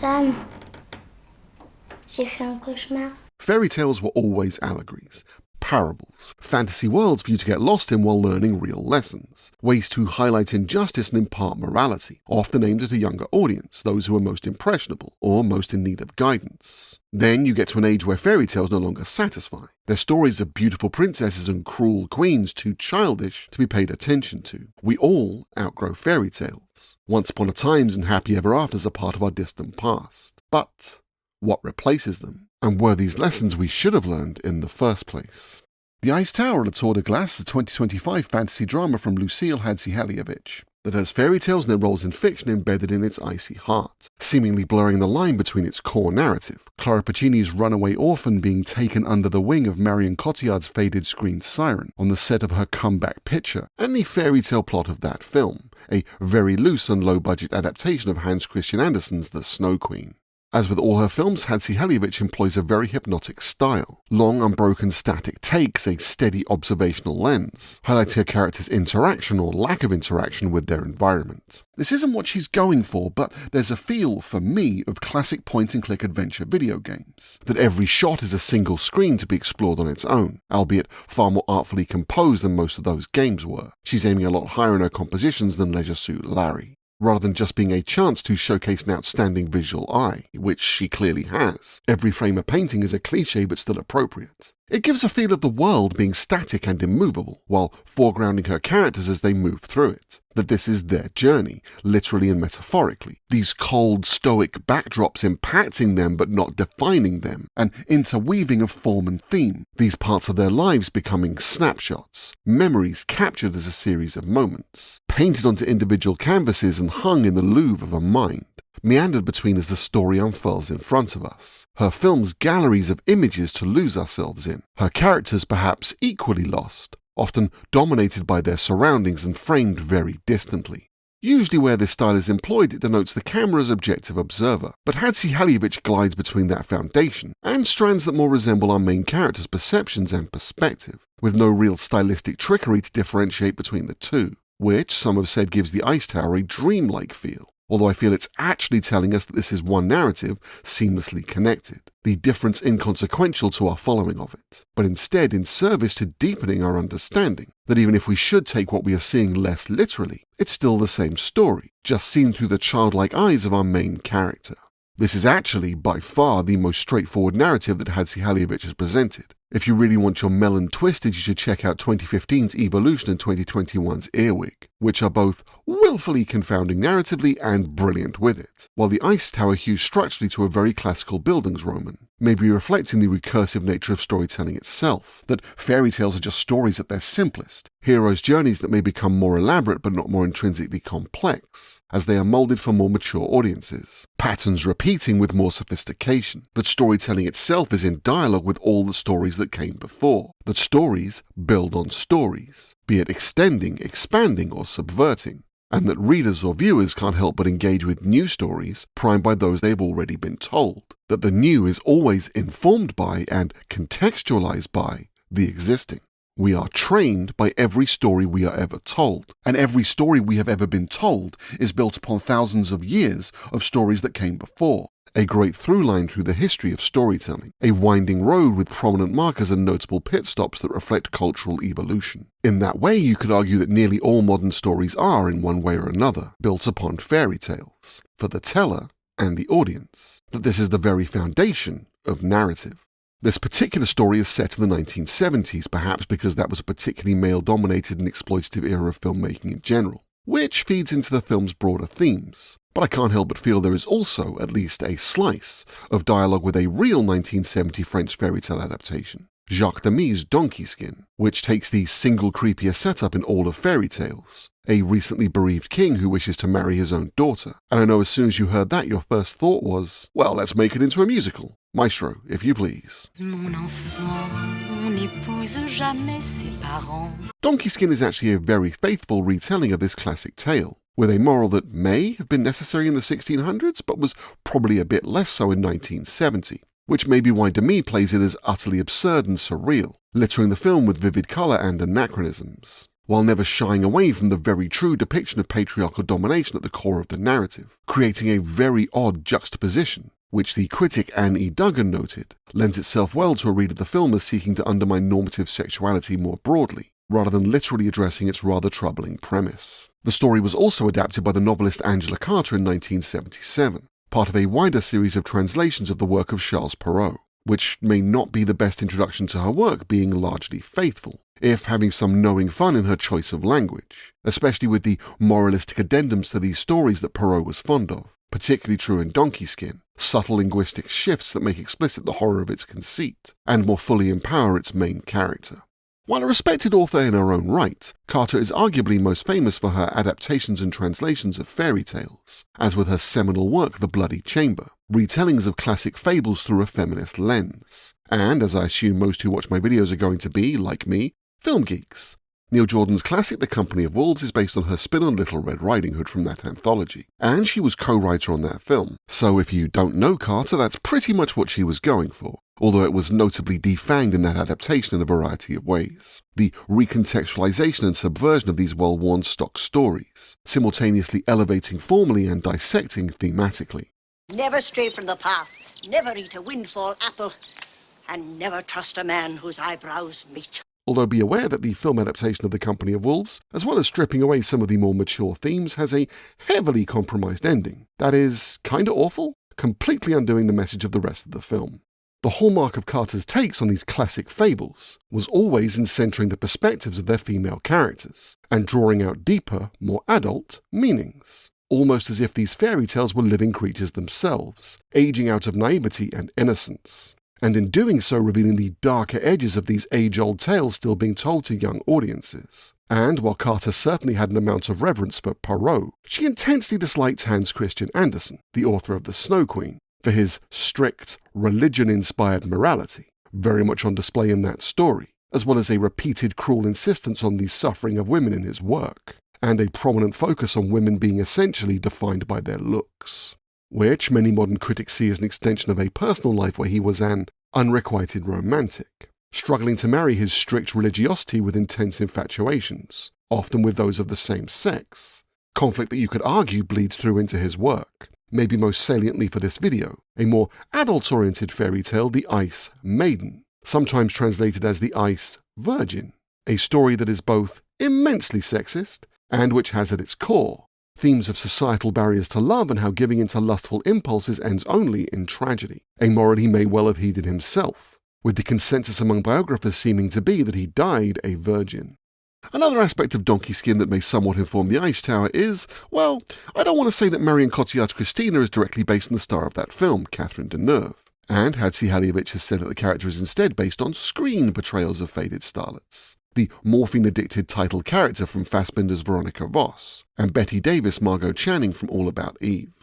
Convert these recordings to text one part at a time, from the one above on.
Jeanne, j'ai fait un cauchemar. Fairy tales were always allegories, parables, fantasy worlds for you to get lost in while learning real lessons, ways to highlight injustice and impart morality, often aimed at a younger audience, those who are most impressionable or most in need of guidance. Then you get to an age where fairy tales no longer satisfy. They're stories of beautiful princesses and cruel queens too childish to be paid attention to. We all outgrow fairy tales. Once upon a times and happy ever afters are part of our distant past. But what replaces them? And were these lessons we should have learned in the first place? The Ice Tower, La Tour de Glace, is a 2025 fantasy drama from Lucile Hadžihalilović that has fairy tales and their roles in fiction embedded in its icy heart, seemingly blurring the line between its core narrative, Clara Pacini's runaway orphan being taken under the wing of Marion Cotillard's faded screen siren on the set of her comeback picture, and the fairy tale plot of that film, a very loose and low-budget adaptation of Hans Christian Andersen's The Snow Queen. As with all her films, Hadžihalilović employs a very hypnotic style. Long, unbroken static takes, a steady observational lens, highlighting her character's interaction or lack of interaction with their environment. This isn't what she's going for, but there's a feel, for me, of classic point-and-click adventure video games. That every shot is a single screen to be explored on its own, albeit far more artfully composed than most of those games were. She's aiming a lot higher in her compositions than Leisure Suit Larry, rather than just being a chance to showcase an outstanding visual eye, which she clearly has. Every frame of painting is a cliché but still appropriate. It gives a feel of the world being static and immovable, while foregrounding her characters as they move through it. That this is their journey, literally and metaphorically. These cold, stoic backdrops impacting them but not defining them, an interweaving of form and theme. These parts of their lives becoming snapshots, memories captured as a series of moments, painted onto individual canvases and hung in the Louvre of a mind, meandered between as the story unfurls in front of us. Her films galleries of images to lose ourselves in. Her characters perhaps equally lost, often dominated by their surroundings and framed very distantly. Usually where this style is employed, it denotes the camera's objective observer, but Hadžihalilović glides between that foundation and strands that more resemble our main character's perceptions and perspective, with no real stylistic trickery to differentiate between the two, which some have said gives the Ice Tower a dreamlike feel. Although I feel it's actually telling us that this is one narrative seamlessly connected, the difference inconsequential to our following of it, but instead in service to deepening our understanding, that even if we should take what we are seeing less literally, it's still the same story, just seen through the childlike eyes of our main character. This is actually, by far, the most straightforward narrative that Hadžihalilović has presented. If you really want your melon twisted, you should check out 2015's Evolution and 2021's Earwig, which are both willfully confounding narratively and brilliant with it, while the Ice Tower hews structurally to a very classical Bildungsroman, maybe reflecting the recursive nature of storytelling itself, that fairy tales are just stories at their simplest, heroes' journeys that may become more elaborate but not more intrinsically complex, as they are molded for more mature audiences, patterns repeating with more sophistication, that storytelling itself is in dialogue with all the stories that came before, that stories build on stories, be it extending, expanding, or subverting, and that readers or viewers can't help but engage with new stories primed by those they've already been told, that the new is always informed by and contextualized by the existing. We are trained by every story we are ever told, and every story we have ever been told is built upon thousands of years of stories that came before. A great through line through the history of storytelling, a winding road with prominent markers and notable pit stops that reflect cultural evolution. In that way, you could argue that nearly all modern stories are, in one way or another, built upon fairy tales, for the teller and the audience, that this is the very foundation of narrative. This particular story is set in the 1970s, perhaps because that was a particularly male-dominated and exploitative era of filmmaking in general, which feeds into the film's broader themes. But I can't help but feel there is also, at least a slice, of dialogue with a real 1970 French fairy tale adaptation, Jacques Demy's Donkey Skin, which takes the single creepier setup in all of fairy tales, a recently bereaved king who wishes to marry his own daughter. And I know as soon as you heard that, your first thought was, well, let's make it into a musical. Maestro, if you please. Mon enfant, on n'épouse jamais ses parents. Donkey Skin is actually a very faithful retelling of this classic tale, with a moral that may have been necessary in the 1600s, but was probably a bit less so in 1970, which may be why Demy plays it as utterly absurd and surreal, littering the film with vivid colour and anachronisms. while never shying away from the very true depiction of patriarchal domination at the core of the narrative, creating a very odd juxtaposition, which the critic Anne E. Duggan noted lends itself well to a read of the film as seeking to undermine normative sexuality more broadly, rather than literally addressing its rather troubling premise. The story was also adapted by the novelist Angela Carter in 1977, part of a wider series of translations of the work of Charles Perrault, which may not be the best introduction to her work, being largely faithful, if having some knowing fun in her choice of language, especially with the moralistic addendums to these stories that Perrault was fond of, particularly true in Donkey Skin, subtle linguistic shifts that make explicit the horror of its conceit, and more fully empower its main character. While a respected author in her own right, Carter is arguably most famous for her adaptations and translations of fairy tales, as with her seminal work The Bloody Chamber, retellings of classic fables through a feminist lens, and, as I assume most who watch my videos are going to be, like me, film geeks. Neil Jordan's classic The Company of Wolves is based on her spin on Little Red Riding Hood from that anthology, and she was co-writer on that film, so if you don't know Carter, that's pretty much what she was going for, although it was notably defanged in that adaptation in a variety of ways. The recontextualization and subversion of these well-worn stock stories, simultaneously elevating formally and dissecting thematically. Never stray from the path, never eat a windfall apple, and never trust a man whose eyebrows meet. Although be aware that the film adaptation of The Company of Wolves, as well as stripping away some of the more mature themes, has a heavily compromised ending that is kinda awful, completely undoing the message of the rest of the film. The hallmark of Carter's takes on these classic fables was always in centering the perspectives of their female characters, and drawing out deeper, more adult meanings, almost as if these fairy tales were living creatures themselves, aging out of naivety and innocence, and in doing so revealing the darker edges of these age-old tales still being told to young audiences. And while Carter certainly had an amount of reverence for Perrault, she intensely disliked Hans Christian Andersen, the author of The Snow Queen, for his strict, religion-inspired morality, very much on display in that story, as well as a repeated cruel insistence on the suffering of women in his work, and a prominent focus on women being essentially defined by their looks, which many modern critics see as an extension of a personal life where he was an unrequited romantic, struggling to marry his strict religiosity with intense infatuations, often with those of the same sex, conflict that you could argue bleeds through into his work. Maybe most saliently for this video, a more adult-oriented fairy tale, The Ice Maiden, sometimes translated as The Ice Virgin, a story that is both immensely sexist and which has at its core themes of societal barriers to love and how giving into lustful impulses ends only in tragedy, a moral he may well have heeded himself, with the consensus among biographers seeming to be that he died a virgin. Another aspect of Donkey Skin that may somewhat inform The Ice Tower is, well, I don't want to say that Marion Cotillard's Christina is directly based on the star of that film, Catherine Deneuve, and Hadžihalilović has said that the character is instead based on screen portrayals of faded starlets. The morphine-addicted title character from Fassbinder's Veronica Voss, and Bette Davis Margot Channing from All About Eve.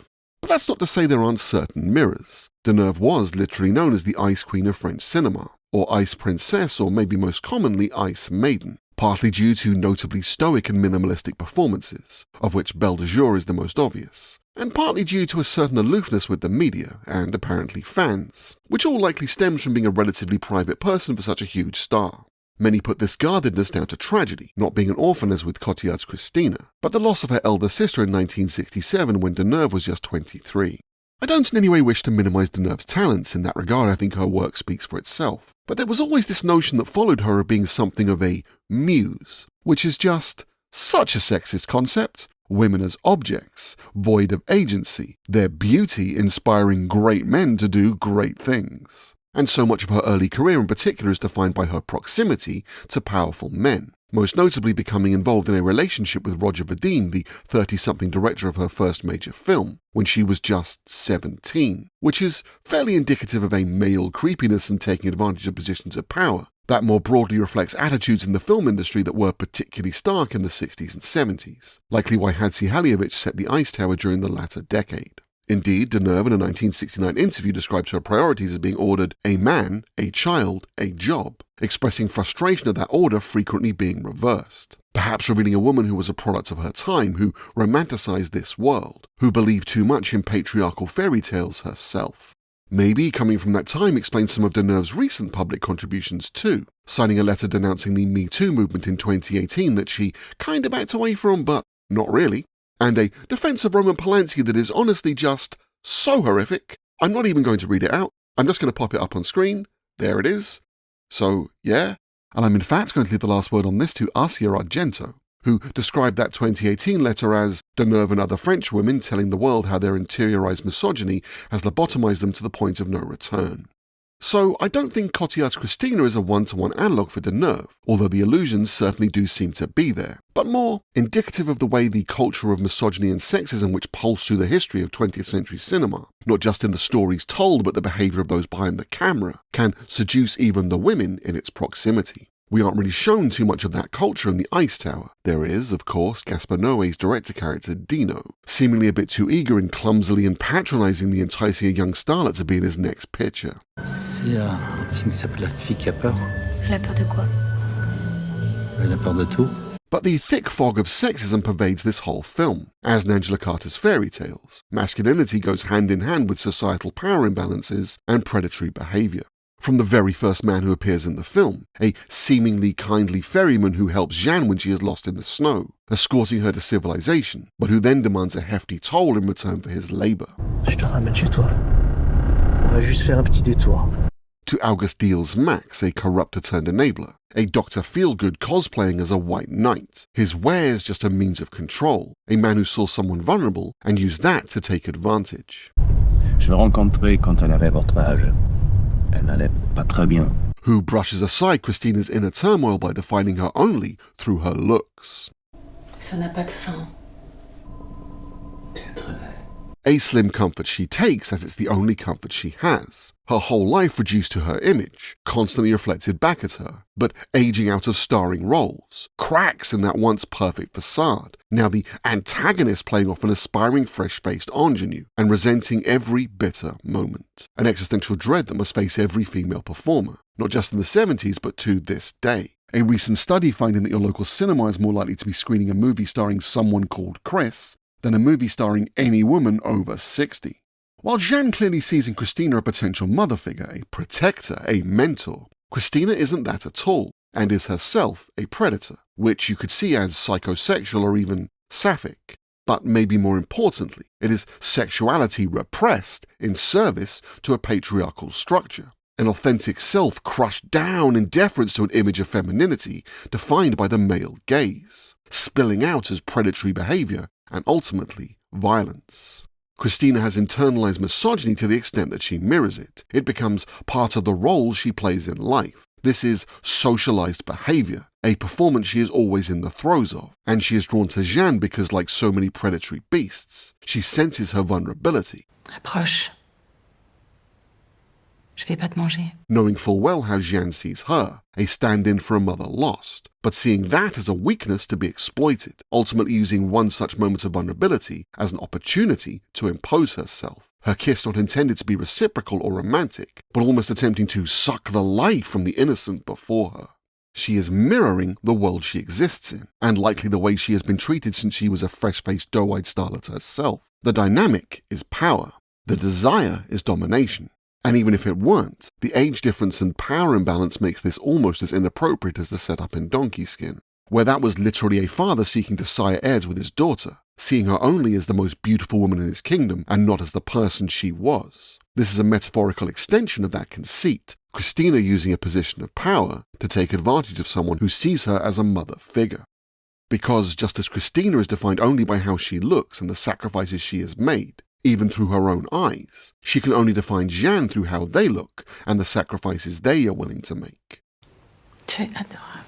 But that's not to say there aren't certain mirrors. Deneuve was literally known as the Ice Queen of French cinema, or Ice Princess, or maybe most commonly Ice Maiden, partly due to notably stoic and minimalistic performances, of which Belle de Jour is the most obvious, and partly due to a certain aloofness with the media, and apparently fans, which all likely stems from being a relatively private person for such a huge star. Many put this guardedness down to tragedy, not being an orphan as with Cotillard's Christina, but the loss of her elder sister in 1967 when Deneuve was just 23. I don't in any way wish to minimize Deneuve's talents. In that regard, I think her work speaks for itself. But there was always this notion that followed her of being something of a muse, which is just such a sexist concept. Women as objects, void of agency, their beauty inspiring great men to do great things. And so much of her early career in particular is defined by her proximity to powerful men, most notably becoming involved in a relationship with Roger Vadim, the 30-something director of her first major film, when she was just 17, which is fairly indicative of a male creepiness and taking advantage of positions of power that more broadly reflects attitudes in the film industry that were particularly stark in the 60s and 70s, likely why Hadžihalilović set the Ice Tower during the latter decade. Indeed, Deneuve in a 1969 interview describes her priorities as being ordered a man, a child, a job, expressing frustration at that order frequently being reversed, perhaps revealing a woman who was a product of her time, who romanticized this world, who believed too much in patriarchal fairy tales herself. Maybe coming from that time explains some of Deneuve's recent public contributions too, signing a letter denouncing the Me Too movement in 2018 that she kinda backed away from, but not really, and a defense of Roman Polanski that is honestly just so horrific. I'm not even going to read it out, I'm just going to pop it up on screen. There it is. So, yeah. And I'm in fact going to leave the last word on this to Asia Argento, who described that 2018 letter as Deneuve and other French women telling the world how their interiorized misogyny has lobotomized them to the point of no return. So I don't think Cotillard's Christina is a one-to-one analogue for Deneuve, although the allusions certainly do seem to be there, but more indicative of the way the culture of misogyny and sexism which pulse through the history of 20th century cinema, not just in the stories told but the behaviour of those behind the camera, can seduce even the women in its proximity. We aren't really shown too much of that culture in The Ice Tower. There is, of course, Gaspar Noé's director character Dino, seemingly a bit too eager and clumsily and patronising the enticing a young starlet to be in his next picture. C'est un film qui s'appelle La fille qui a peur. Elle a peur de quoi? Elle a peur de tout. But the thick fog of sexism pervades this whole film. As in Angela Carter's fairy tales, masculinity goes hand in hand with societal power imbalances and predatory behaviour. From the very first man who appears in the film, a seemingly kindly ferryman who helps Jeanne when she is lost in the snow, escorting her to civilization, but who then demands a hefty toll in return for his labour. Je te ramène chez toi. On va juste faire un petit détour. To August Diehl's Max, a corrupter turned enabler, a Dr. Feelgood cosplaying as a white knight, his wares just a means of control, a man who saw someone vulnerable and used that to take advantage. Je l'ai rencontrée quand elle avait votre âge. Elle n'allait pas très bien. Who brushes aside Christina's inner turmoil by defining her only through her looks. Ça n'a pas de fin. Tu es très belle. A slim comfort she takes as it's the only comfort she has. Her whole life reduced to her image, constantly reflected back at her, but aging out of starring roles, cracks in that once perfect facade, now the antagonist playing off an aspiring fresh-faced ingenue and resenting every bitter moment. An existential dread that must face every female performer, not just in the 70s but to this day. A recent study finding that your local cinema is more likely to be screening a movie starring someone called Chris than a movie starring any woman over 60. While Jeanne clearly sees in Christina a potential mother figure, a protector, a mentor, Christina isn't that at all, and is herself a predator, which you could see as psychosexual or even sapphic. But maybe more importantly, it is sexuality repressed in service to a patriarchal structure, an authentic self crushed down in deference to an image of femininity defined by the male gaze, spilling out as predatory behaviour and ultimately violence. Christina has internalized misogyny to the extent that she mirrors it. It becomes part of the role she plays in life. This is socialized behavior, a performance she is always in the throes of, and she is drawn to Jeanne because, like so many predatory beasts, she senses her vulnerability. Approche. Je vais pas te manger. Knowing full well how Jeanne sees her, a stand-in for a mother lost, but seeing that as a weakness to be exploited, ultimately using one such moment of vulnerability as an opportunity to impose herself. Her kiss not intended to be reciprocal or romantic, but almost attempting to suck the life from the innocent before her. She is mirroring the world she exists in, and likely the way she has been treated since she was a fresh-faced doe-eyed starlet herself. The dynamic is power. The desire is domination. And even if it weren't, the age difference and power imbalance makes this almost as inappropriate as the setup in Donkey Skin, where that was literally a father seeking to sire heirs with his daughter, seeing her only as the most beautiful woman in his kingdom and not as the person she was. This is a metaphorical extension of that conceit, Christina using a position of power to take advantage of someone who sees her as a mother figure. Because just as Christina is defined only by how she looks and the sacrifices she has made, even through her own eyes, she can only define Jeanne through how they look and the sacrifices they are willing to make. Tu es adorable.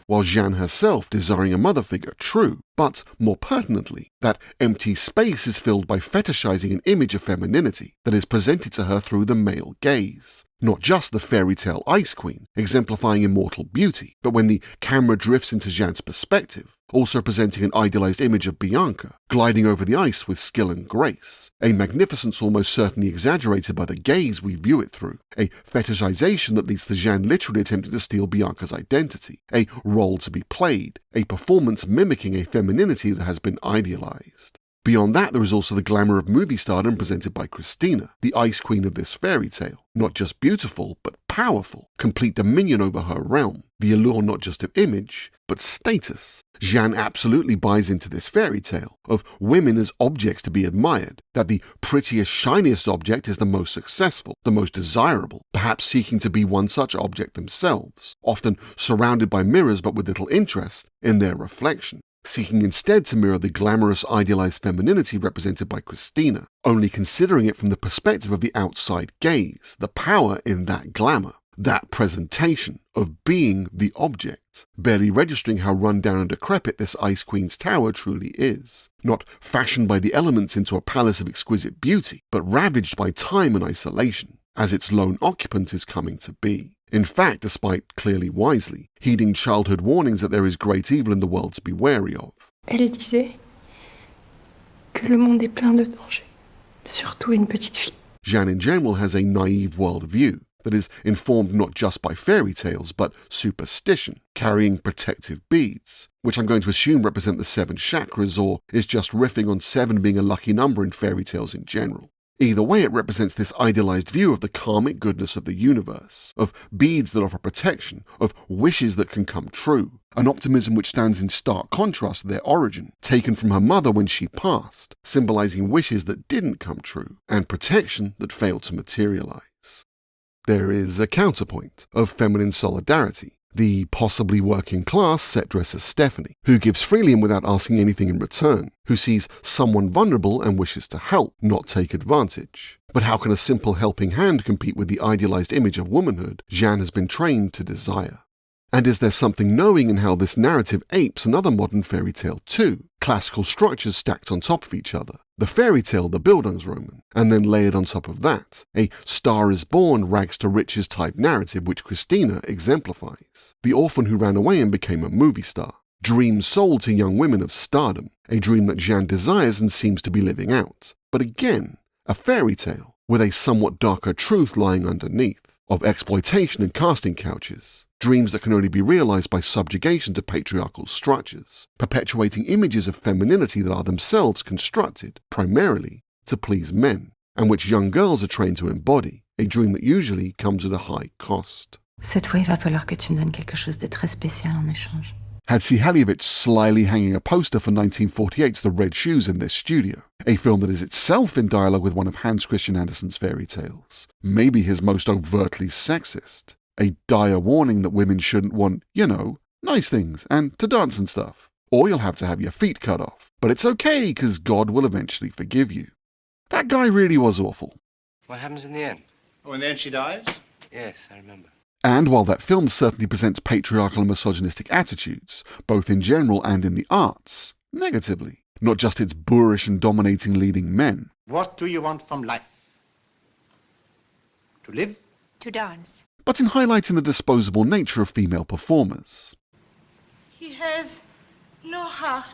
While Jeanne herself desiring a mother figure, true, but more pertinently, that empty space is filled by fetishizing an image of femininity that is presented to her through the male gaze. Not just the fairy tale Ice Queen, exemplifying immortal beauty, but when the camera drifts into Jeanne's perspective, also presenting an idealized image of Bianca, gliding over the ice with skill and grace, a magnificence almost certainly exaggerated by the gaze we view it through, a fetishization that leads to Jeanne literally attempting to steal Bianca's identity, a role to be played, a performance mimicking a femininity that has been idealized. Beyond that, there is also the glamour of movie stardom presented by Christina, the ice queen of this fairy tale. Not just beautiful, but powerful, complete dominion over her realm. The allure not just of image, but status. Jeanne absolutely buys into this fairy tale of women as objects to be admired, that the prettiest, shiniest object is the most successful, the most desirable, perhaps seeking to be one such object themselves, often surrounded by mirrors but with little interest in their reflection. Seeking instead to mirror the glamorous, idealized femininity represented by Christina, only considering it from the perspective of the outside gaze, the power in that glamour, that presentation of being the object, barely registering how run down and decrepit this Ice Queen's tower truly is, not fashioned by the elements into a palace of exquisite beauty, but ravaged by time and isolation, as its lone occupant is coming to be. In fact, despite clearly wisely heeding childhood warnings that there is great evil in the world to be wary of. Elle disait que le monde est plein de dangers, surtout une petite fille. Jeanne in general has a naive worldview that is informed not just by fairy tales but superstition, carrying protective beads, which I'm going to assume represent the 7 chakras or is just riffing on 7 being a lucky number in fairy tales in general. Either way, it represents this idealized view of the karmic goodness of the universe, of beads that offer protection, of wishes that can come true, an optimism which stands in stark contrast to their origin, taken from her mother when she passed, symbolizing wishes that didn't come true, and protection that failed to materialize. There is a counterpoint of feminine solidarity, the possibly working class set dresser Stephanie, who gives freely and without asking anything in return, who sees someone vulnerable and wishes to help, not take advantage. But how can a simple helping hand compete with the idealized image of womanhood Jeanne has been trained to desire? And is there something knowing in how this narrative apes another modern fairy tale too? Classical structures stacked on top of each other. The fairy tale, the Bildungsroman, and then layered on top of that, a Star is Born, rags to riches type narrative which Christina exemplifies. The orphan who ran away and became a movie star. Dreams sold to young women of stardom, a dream that Jeanne desires and seems to be living out. But again, a fairy tale, with a somewhat darker truth lying underneath, of exploitation and casting couches. Dreams that can only be realized by subjugation to patriarchal structures, perpetuating images of femininity that are themselves constructed, primarily, to please men, and which young girls are trained to embody, a dream that usually comes at a high cost. Cette fois, il va falloir que tu me donnes quelque chose de très spécial en échange. Hadžihalilović slyly hanging a poster for 1948's The Red Shoes in their studio, a film that is itself in dialogue with one of Hans Christian Andersen's fairy tales, maybe his most overtly sexist. A dire warning that women shouldn't want, nice things and to dance and stuff. Or you'll have to have your feet cut off. But it's okay, because God will eventually forgive you. That guy really was awful. What happens in the end? Oh, in the end she dies? Yes, I remember. And while that film certainly presents patriarchal and misogynistic attitudes, both in general and in the arts, negatively, not just its boorish and dominating leading men. What do you want from life? To live? To dance. But in highlighting the disposable nature of female performers. He has no heart.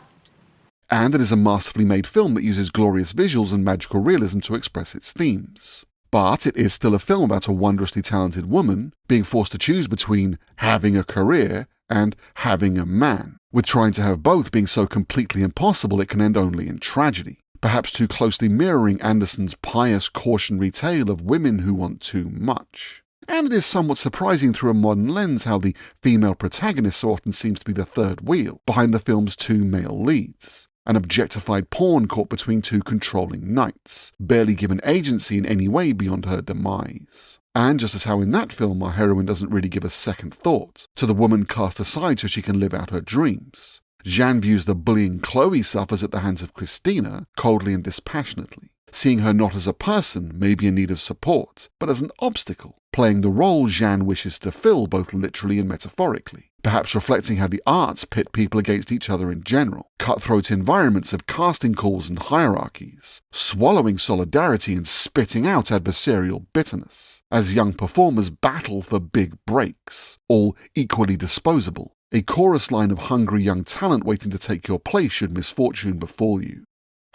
And it is a masterfully made film that uses glorious visuals and magical realism to express its themes. But it is still a film about a wondrously talented woman being forced to choose between having a career and having a man, with trying to have both being so completely impossible it can end only in tragedy, perhaps too closely mirroring Andersen's pious cautionary tale of women who want too much. And it is somewhat surprising through a modern lens how the female protagonist so often seems to be the third wheel behind the film's 2 male leads. An objectified pawn caught between 2 controlling knights, barely given agency in any way beyond her demise. And just as how in that film our heroine doesn't really give a second thought to the woman cast aside so she can live out her dreams, Jeanne views the bullying Chloe suffers at the hands of Christina coldly and dispassionately, seeing her not as a person, maybe in need of support, but as an obstacle, playing the role Jeanne wishes to fill both literally and metaphorically, perhaps reflecting how the arts pit people against each other in general, cutthroat environments of casting calls and hierarchies, swallowing solidarity and spitting out adversarial bitterness, as young performers battle for big breaks, all equally disposable, a chorus line of hungry young talent waiting to take your place should misfortune befall you.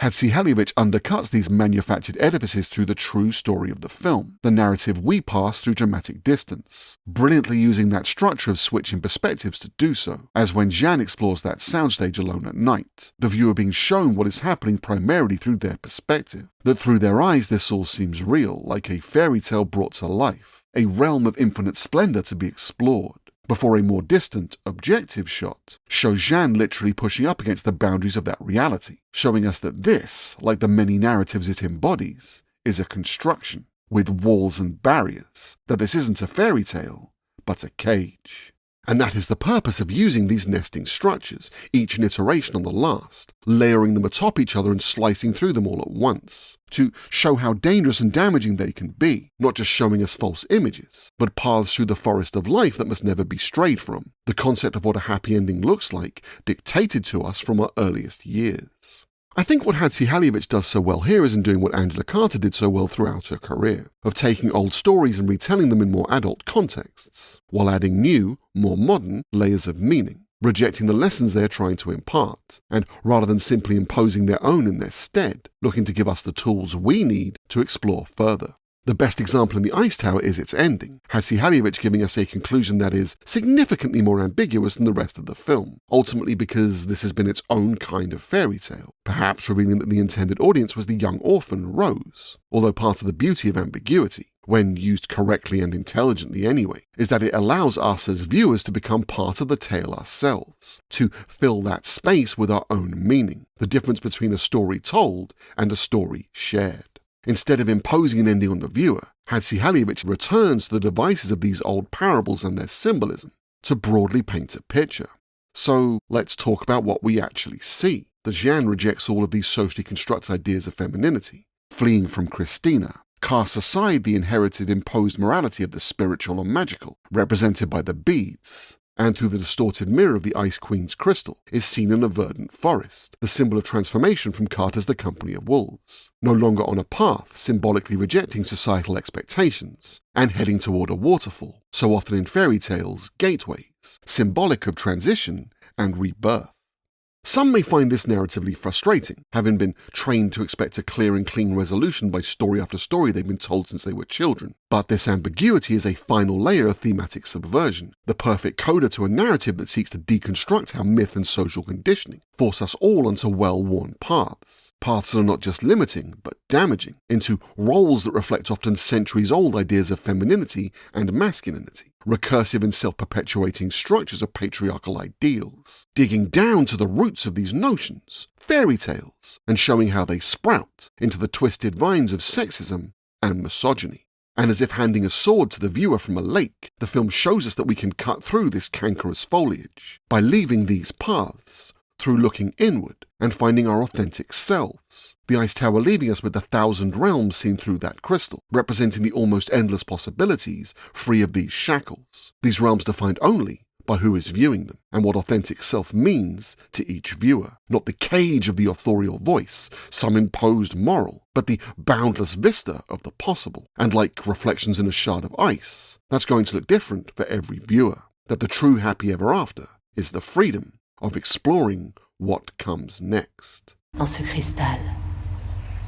Hadžihalilović undercuts these manufactured edifices through the true story of the film, the narrative we pass through dramatic distance, brilliantly using that structure of switching perspectives to do so, as when Jeanne explores that soundstage alone at night, the viewer being shown what is happening primarily through their perspective, that through their eyes this all seems real, like a fairy tale brought to life, a realm of infinite splendor to be explored, before a more distant, objective shot shows Jeanne literally pushing up against the boundaries of that reality, showing us that this, like the many narratives it embodies, is a construction, with walls and barriers, that this isn't a fairy tale, but a cage. And that is the purpose of using these nesting structures, each an iteration on the last, layering them atop each other and slicing through them all at once, to show how dangerous and damaging they can be, not just showing us false images, but paths through the forest of life that must never be strayed from, the concept of what a happy ending looks like, dictated to us from our earliest years. I think what Hadžihalilović does so well here is in doing what Angela Carter did so well throughout her career, of taking old stories and retelling them in more adult contexts, while adding new, more modern layers of meaning, rejecting the lessons they are trying to impart, and rather than simply imposing their own in their stead, looking to give us the tools we need to explore further. The best example in The Ice Tower is its ending, Hadžihalilović giving us a conclusion that is significantly more ambiguous than the rest of the film, ultimately because this has been its own kind of fairy tale, perhaps revealing that the intended audience was the young orphan Rose, although part of the beauty of ambiguity, when used correctly and intelligently anyway, is that it allows us as viewers to become part of the tale ourselves, to fill that space with our own meaning, the difference between a story told and a story shared. Instead of imposing an ending on the viewer, Hadžihalilović returns to the devices of these old parables and their symbolism to broadly paint a picture. So let's talk about what we actually see. The Jeanne rejects all of these socially constructed ideas of femininity, fleeing from Christina, casts aside the inherited imposed morality of the spiritual or magical, represented by the beads, and through the distorted mirror of the Ice Queen's crystal is seen in a verdant forest, the symbol of transformation from Carter's The Company of Wolves, no longer on a path, symbolically rejecting societal expectations, and heading toward a waterfall, so often in fairy tales, gateways, symbolic of transition and rebirth. Some may find this narratively frustrating, having been trained to expect a clear and clean resolution by story after story they've been told since they were children. But this ambiguity is a final layer of thematic subversion, the perfect coda to a narrative that seeks to deconstruct how myth and social conditioning force us all onto well-worn paths. Paths that are not just limiting, but damaging, into roles that reflect often centuries-old ideas of femininity and masculinity, recursive and self-perpetuating structures of patriarchal ideals, digging down to the roots of these notions, fairy tales, and showing how they sprout into the twisted vines of sexism and misogyny. And as if handing a sword to the viewer from a lake, the film shows us that we can cut through this cankerous foliage by leaving these paths, through looking inward and finding our authentic selves. The Ice Tower leaving us with the 1,000 realms seen through that crystal, representing the almost endless possibilities free of these shackles. These realms defined only by who is viewing them, and what authentic self means to each viewer. Not the cage of the authorial voice, some imposed moral, but the boundless vista of the possible. And like reflections in a shard of ice, that's going to look different for every viewer. That the true happy ever after is the freedom of exploring what comes next. Dans ce cristal,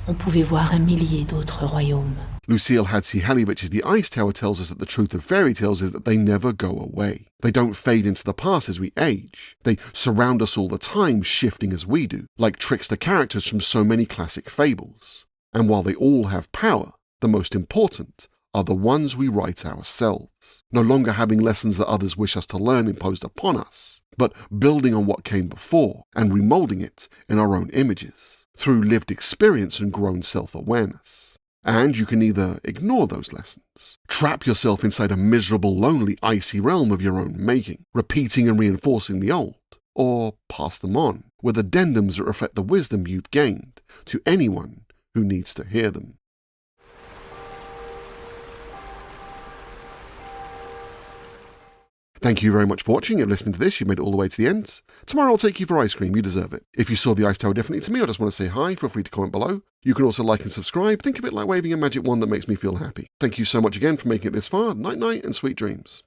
on pouvait voir un millier d'autres royaumes. Lucile Hadžihalilović's The Ice Tower tells us that the truth of fairy tales is that they never go away. They don't fade into the past as we age. They surround us all the time, shifting as we do, like trickster characters from so many classic fables. And while they all have power, the most important are the ones we write ourselves, no longer having lessons that others wish us to learn imposed upon us, but building on what came before and remolding it in our own images, through lived experience and grown self-awareness. And you can either ignore those lessons, trap yourself inside a miserable, lonely, icy realm of your own making, repeating and reinforcing the old, or pass them on with addendums that reflect the wisdom you've gained to anyone who needs to hear them. Thank you very much for watching and listening to this. You made it all the way to the end. Tomorrow I'll take you for ice cream. You deserve it. If you saw The Ice Tower differently to me or just want to say hi, feel free to comment below. You can also like and subscribe. Think of it like waving a magic wand that makes me feel happy. Thank you so much again for making it this far. Night night and sweet dreams.